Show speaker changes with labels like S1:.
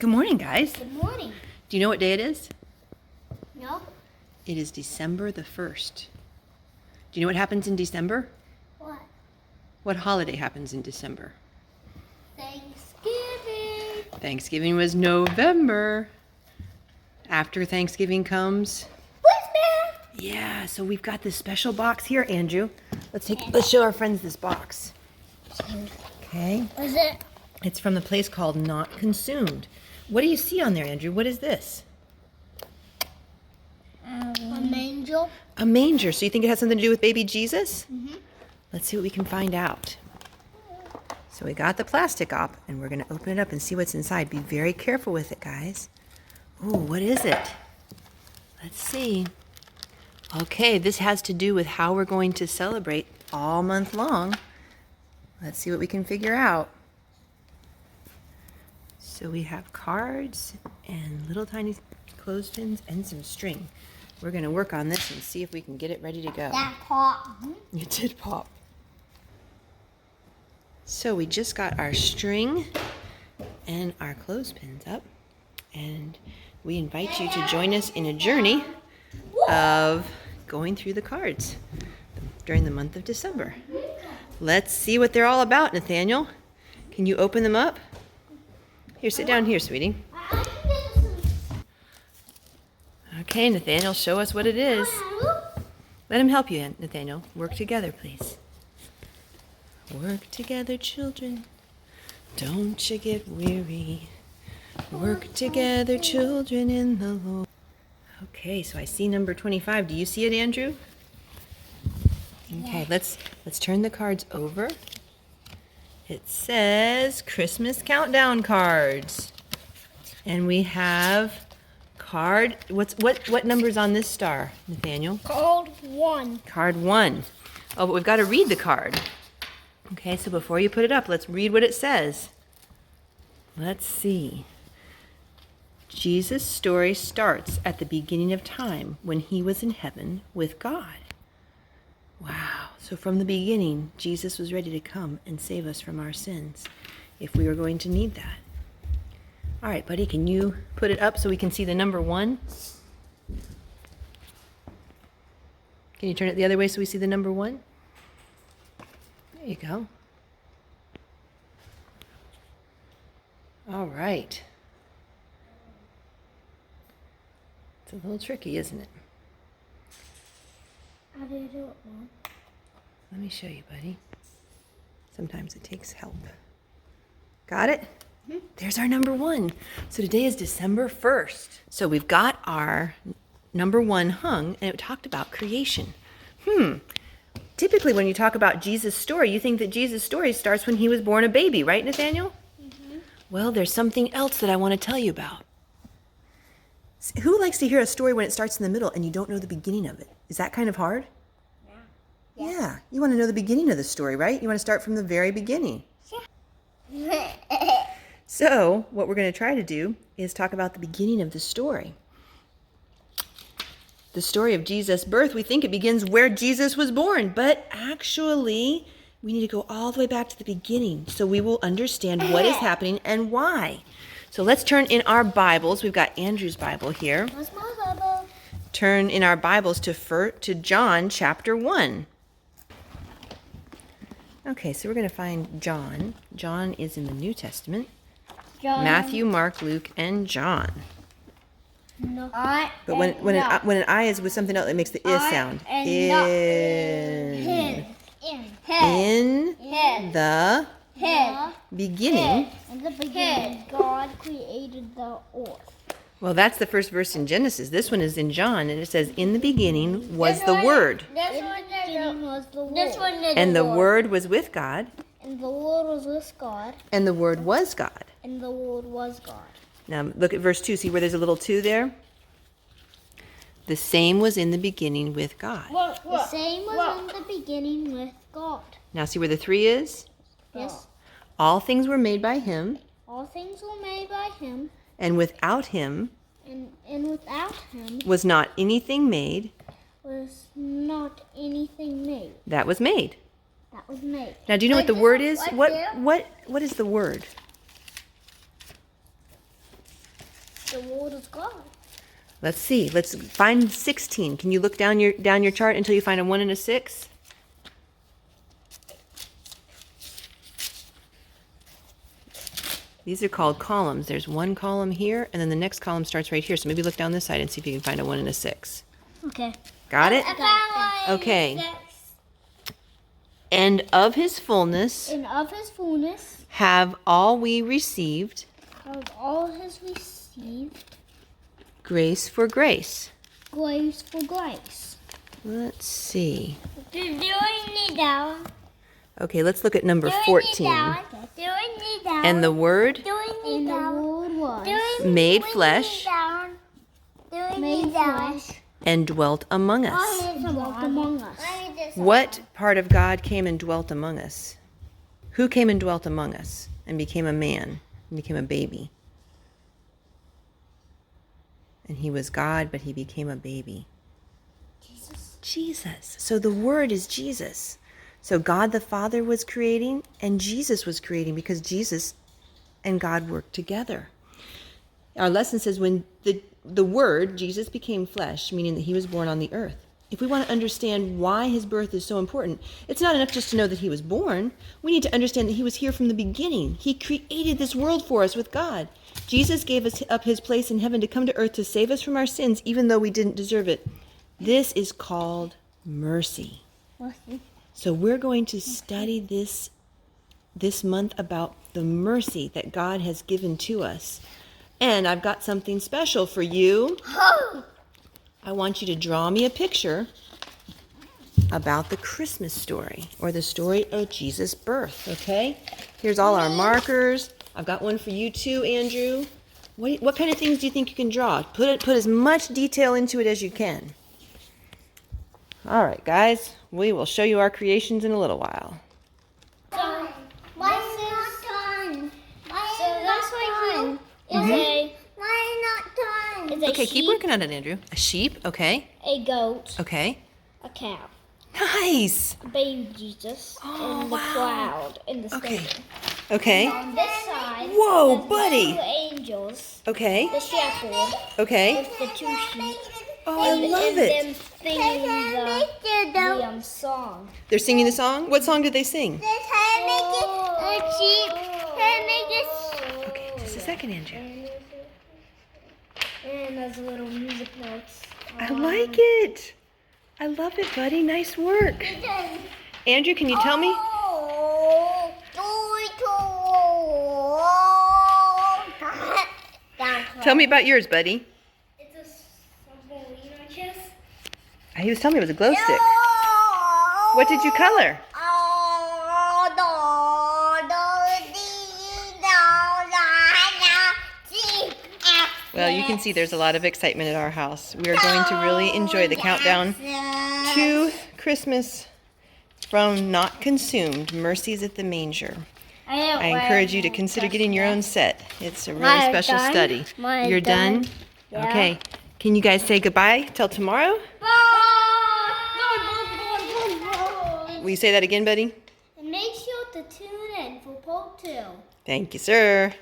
S1: Good morning, guys.
S2: Good morning.
S1: Do you know what day it is?
S2: No?
S1: It is December the 1st. Do you know what happens in December?
S2: What?
S1: What holiday happens in December?
S2: Thanksgiving.
S1: Thanksgiving was November. After Thanksgiving comes...
S2: Christmas.
S1: Yeah, so we've got this special box here, Andrew. Let's show our friends this box. Okay.
S2: What is it?
S1: It's from the place called Not Consumed. What do you see on there, Andrew? What is this?
S2: A manger.
S1: A manger. So you think it has something to do with baby Jesus?
S2: Mm-hmm.
S1: Let's see what we can find out. So we got the plastic up, and we're going to open it up and see what's inside. Be very careful with it, guys. Ooh, what is it? Let's see. Okay, this has to do with how we're going to celebrate all month long. Let's see what we can figure out. So we have cards and little tiny clothespins and some string. We're going to work on this and see if we can get it ready to go.
S2: That pop.
S1: It did pop. So we just got our string and our clothespins up, and we invite you to join us in a journey of going through the cards during the month of December. Let's see what they're all about, Nathaniel. Can you open them up? Here, sit down here, sweetie. Okay, Nathaniel, show us what it is. Let him help you, Nathaniel. Work together, please. Work together, children. Don't you get weary. Work together, children in the Lord. Okay, so I see number 25. Do you see it, Andrew? Okay, let's turn the cards over. It says Christmas countdown cards. And we have card, what number's on this star, Nathaniel?
S2: Card 1.
S1: Card 1. Oh, but we've got to read the card. Okay, so before you put it up, let's read what it says. Let's see. Jesus' story starts at the beginning of time when he was in heaven with God. Wow. So from the beginning, Jesus was ready to come and save us from our sins if we were going to need that. All right, buddy, can you put it up so we can see the number 1? Can you turn it the other way so we see the number 1? There you go. All right. It's a little tricky, isn't it?
S2: How do you do it, Mom?
S1: Let me show you, buddy. Sometimes it takes help. Got it? Mm-hmm. There's our number 1. So today is December 1st. So we've got our number 1 hung, and it talked about creation. Typically when you talk about Jesus' story, you think that Jesus' story starts when he was born a baby, right, Nathaniel? Mm-hmm. Well, there's something else that I want to tell you about. Who likes to hear a story when it starts in the middle and you don't know the beginning of it? Is that kind of hard? Yeah, you want to know the beginning of the story, right? You want to start from the very beginning.
S2: Yeah.
S1: So, what we're going to try to do is talk about the beginning of the story. The story of Jesus' birth, we think it begins where Jesus was born, but actually, we need to go all the way back to the beginning so we will understand what is happening and why. So let's turn in our Bibles. We've got Andrew's Bible here.
S2: What's my Bible?
S1: Turn in our Bibles to John chapter 1. Okay, so we're going to find John. John is in the New Testament.
S2: John.
S1: Matthew, Mark, Luke, and John.
S2: No.
S1: But when an I is with something else, it makes the I sound. In the beginning.
S2: In the beginning, God created the earth.
S1: Well, that's the first verse in Genesis. This one is in John, and it says, "In the beginning was the Word." And the Word was with God.
S2: And the Word was with God.
S1: And the Word was God.
S2: And the Word was God.
S1: Now look at verse 2. See where there's a little 2 there? The same was in the beginning with God.
S2: The same was in the beginning with God.
S1: Now see where the 3 is?
S2: Yes.
S1: All things were made by Him.
S2: All things were made by Him.
S1: And without Him.
S2: And without Him.
S1: Was not anything made.
S2: Was not anything made.
S1: That was made.
S2: That was made.
S1: Now, do you know what the word is? What is the word?
S2: the Word of God.
S1: Let's see. Let's find 16. Can you look down your chart until you find a 1 and a 6? These are called columns. There's one column here, and then the next column starts right here. So maybe look down this side and see if you can find a 1 and a 6.
S2: Okay.
S1: Got it?
S2: I found
S1: Okay. And of his fullness
S2: And of his fullness,
S1: have all we received
S2: of all has received
S1: grace for grace.
S2: grace for grace.
S1: Let's see.
S2: Doing it down.
S1: Okay, let's look at number 14. And the Word
S2: And the Word was
S1: made flesh
S2: made flesh
S1: and dwelt among us.
S2: and dwelt among us.
S1: What part of God came and dwelt among us? Who came and dwelt among us and became a man and became a baby? And he was God, but he became a baby. Jesus. So the Word is Jesus. So God the Father was creating and Jesus was creating because Jesus and God worked together. Our lesson says when the Word, Jesus, became flesh, meaning that he was born on the earth. If we want to understand why his birth is so important, it's not enough just to know that he was born. We need to understand that he was here from the beginning. He created this world for us with God. Jesus gave us up his place in heaven to come to earth to save us from our sins, even though we didn't deserve it. This is called mercy. So we're going to study this month about the mercy that God has given to us. And I've got something special for you. I want you to draw me a picture about the Christmas story or the story of Jesus' birth, okay? Here's all our markers. I've got one for you too, Andrew. What kind of things do you think you can draw? Put as much detail into it as you can. All right, guys, we will show you our creations in a little while.
S2: Why is not done? So that's why is not done.
S1: Okay, keep working on it, Andrew. A sheep, okay.
S2: A goat,
S1: Okay.
S2: a cow,
S1: Nice.
S2: a baby Jesus, and the
S1: wow.
S2: cloud, and the
S1: Okay.
S2: stable.
S1: Okay.
S2: On this side,
S1: Whoa,
S2: there's
S1: buddy.
S2: the 2 angels,
S1: Okay.
S2: the shepherd,
S1: Okay.
S2: with the 2 sheep.
S1: Oh, I love it.
S2: And them singing the song.
S1: They're singing the song? What song did they sing? Okay, just a second, Andrew.
S2: And those little music notes.
S1: I like it. I love it, buddy. Nice work. Andrew, can you tell me? Tell me about yours, buddy.
S2: It's a balloon, I guess.
S1: He was telling me it was a glow stick. What did you color? Well, you can see there's a lot of excitement at our house. We are going to really enjoy the countdown to Christmas from Not Consumed, Mercies at the Manger. I encourage you to consider getting your own set. It's a really special study. You're done?
S2: Yeah.
S1: Okay. Can you guys say goodbye till tomorrow? Will you say that again, buddy?
S2: And make sure to tune in for part 2.
S1: Thank you, sir.